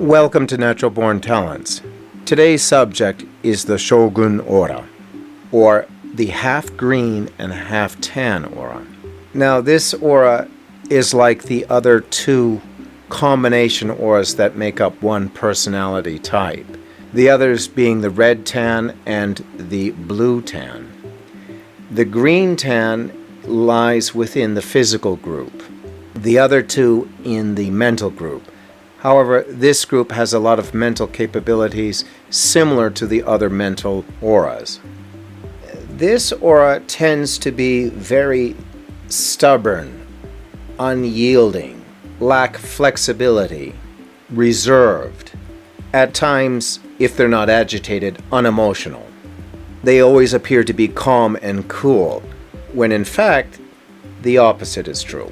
Welcome to Natural Born Talents. Today's subject is the Shogun aura, or the half green and half tan aura. Now, this aura is like the other two combination auras that make up one personality type, the others being the red tan and the blue tan. The green tan lies within the physical group, the other two in the mental group. However, this group has a lot of mental capabilities similar to the other mental auras. This aura tends to be very stubborn, unyielding, lack flexibility, reserved. At times, if they're not agitated, unemotional. They always appear to be calm and cool, when in fact, the opposite is true.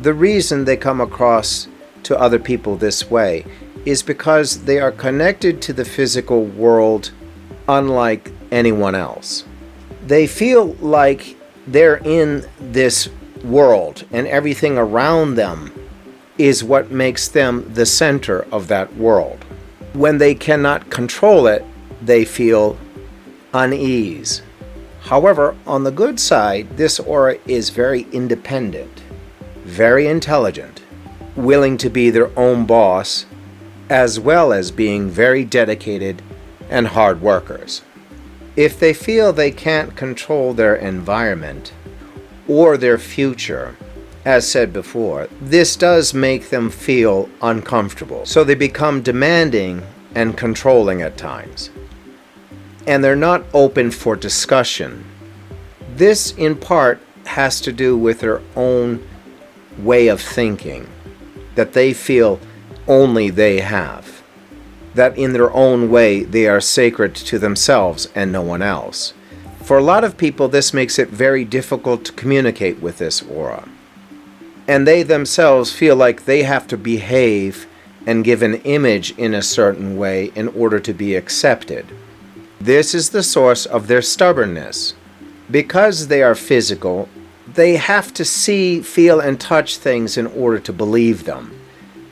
The reason they come across to other people this way is because they are connected to the physical world unlike anyone else. They feel like they're in this world and everything around them is what makes them the center of that world. When they cannot control it, they feel unease. However, on the good side, this aura is very independent, very intelligent, willing to be their own boss, as well as being very dedicated and hard workers. If they feel they can't control their environment or their future, as said before, this does make them feel uncomfortable. So they become demanding and controlling at times. And they're not open for discussion. This, in part, has to do with their own way of thinking, that they feel only they have, that in their own way they are sacred to themselves and no one else. For a lot of people, this makes it very difficult to communicate with this aura, and they themselves feel like they have to behave and give an image in a certain way in order to be accepted. This is the source of their stubbornness. Because they are physical, they have to see, feel, and touch things in order to believe them.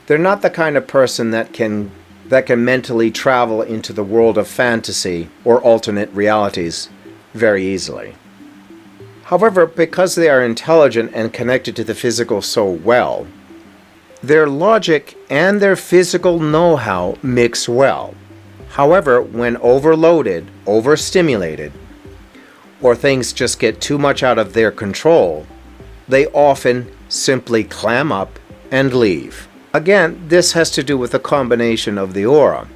They're not the kind of person that can mentally travel into the world of fantasy or alternate realities very easily. However, because they are intelligent and connected to the physical so well, their logic and their physical know-how mix well. However, when overloaded, overstimulated, or things just get too much out of their control, they often simply clam up and leave. Again, this has to do with a combination of the aura,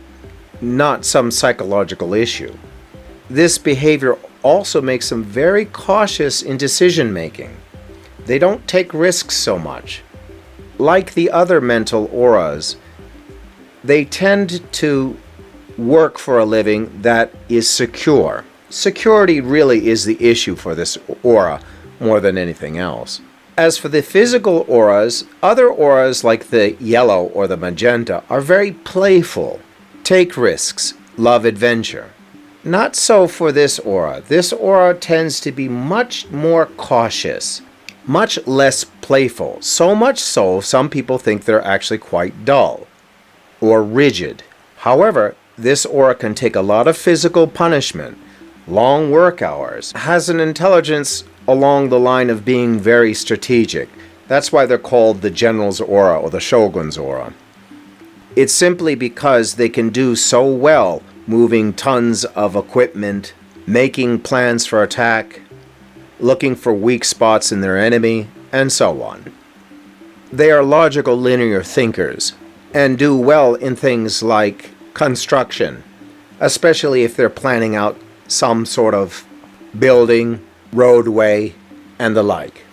not some psychological issue. This behavior also makes them very cautious in decision making. They don't take risks so much. Like the other mental auras, they tend to work for a living that is secure. Security really is the issue for this aura more than anything else. As for the physical auras, other auras like the yellow or the magenta are very playful, take risks, love adventure. Not so for this aura. This aura tends to be much more cautious, much less playful. So much so, some people think they're actually quite dull or rigid. However, this aura can take a lot of physical punishment, long work hours, has an intelligence along the line of being very strategic. That's why they're called the general's aura or the shogun's aura. It's simply because they can do so well moving tons of equipment, making plans for attack, looking for weak spots in their enemy, and so on. They are logical linear thinkers and do well in things like construction, especially if they're planning out some sort of building, roadway, and the like.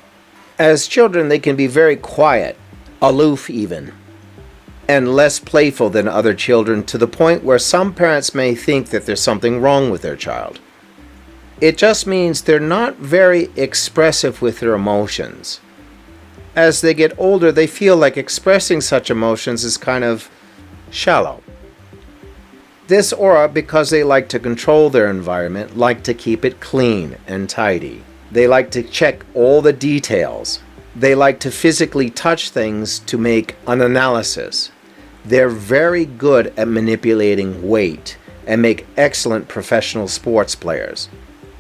As children, they can be very quiet, aloof even, and less playful than other children, to the point where some parents may think that there's something wrong with their child. It just means they're not very expressive with their emotions. As they get older, they feel like expressing such emotions is kind of shallow. This aura, because they like to control their environment, like to keep it clean and tidy. They like to check all the details. They like to physically touch things to make an analysis. They're very good at manipulating weight and make excellent professional sports players.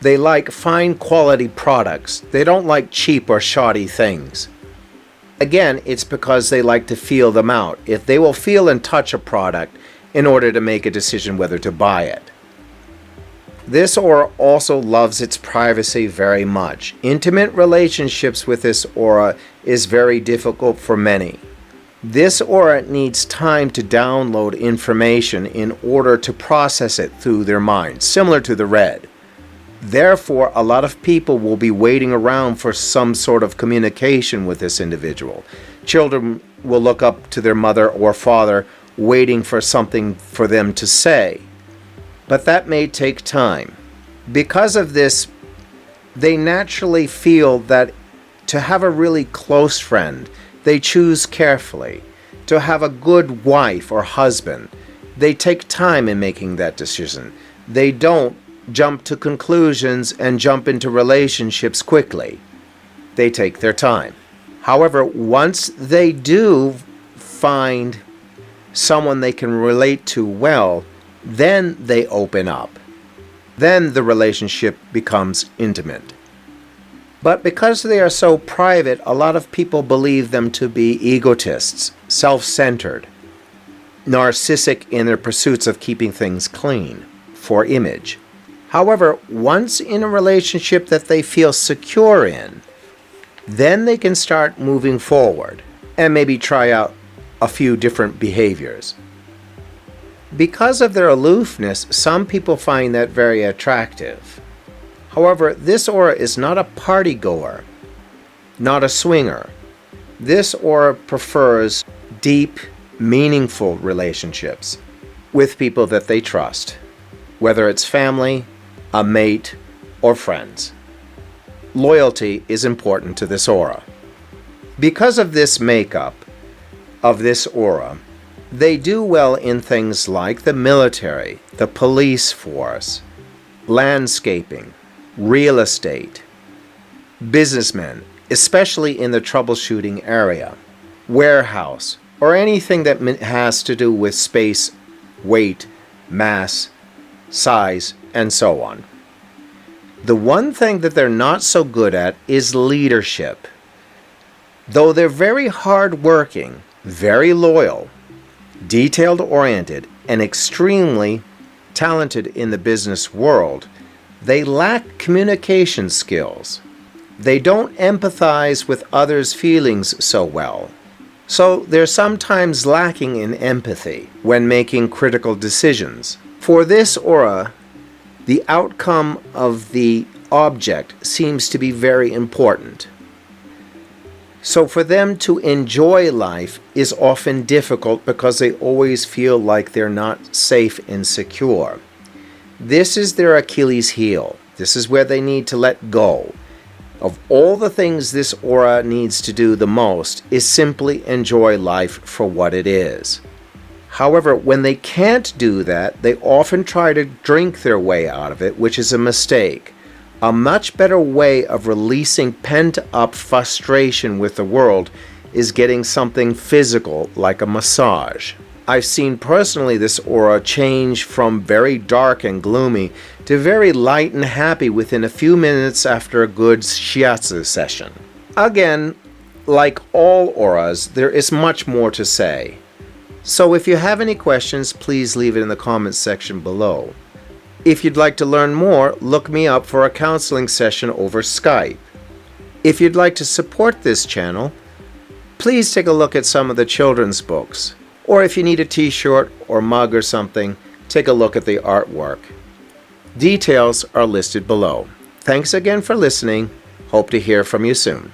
They like fine quality products. They don't like cheap or shoddy things. Again, it's because they like to feel them out. If they will feel and touch a product in order to make a decision whether to buy it. This aura also loves its privacy very much. Intimate relationships with this aura is very difficult for many. This aura needs time to download information in order to process it through their mind, similar to the red. Therefore, a lot of people will be waiting around for some sort of communication with this individual. Children will look up to their mother or father, waiting for something for them to say. But that may take time. Because of this, they naturally feel that to have a really close friend, they choose carefully. To have a good wife or husband, they take time in making that decision. They don't jump to conclusions and jump into relationships quickly. They take their time. However, once they do find someone they can relate to well, then they open up. Then the relationship becomes intimate. But because they are so private, a lot of people believe them to be egotists, self-centered, narcissistic in their pursuits of keeping things clean, for image. However, once in a relationship that they feel secure in, then they can start moving forward and maybe try out a few different behaviors. Because of their aloofness, some people find that very attractive. However, this aura is not a party goer, not a swinger. This aura prefers deep, meaningful relationships with people that they trust, whether it's family, a mate, or friends. Loyalty is important to this aura. Because of this makeup of this aura, they do well in things like the military, the police force, landscaping, real estate, businessmen, especially in the troubleshooting area, warehouse, or anything that has to do with space, weight, mass, size, and so on. The one thing that they're not so good at is leadership. Though they're very hardworking, very loyal, detailed-oriented, and extremely talented in the business world, they lack communication skills. They don't empathize with others' feelings so well. So they're sometimes lacking in empathy when making critical decisions. For this aura, the outcome of the object seems to be very important. So for them to enjoy life is often difficult because they always feel like they're not safe and secure. This is their Achilles heel. This is where they need to let go. Of all the things this aura needs to do the most is simply enjoy life for what it is. However, when they can't do that, they often try to drink their way out of it, which is a mistake. A much better way of releasing pent-up frustration with the world is getting something physical like a massage. I've seen personally this aura change from very dark and gloomy to very light and happy within a few minutes after a good shiatsu session. Again, like all auras, there is much more to say. So if you have any questions, please leave it in the comments section below. If you'd like to learn more, look me up for a counseling session over Skype. If you'd like to support this channel, please take a look at some of the children's books. Or if you need a t-shirt or mug or something, take a look at the artwork. Details are listed below. Thanks again for listening. Hope to hear from you soon.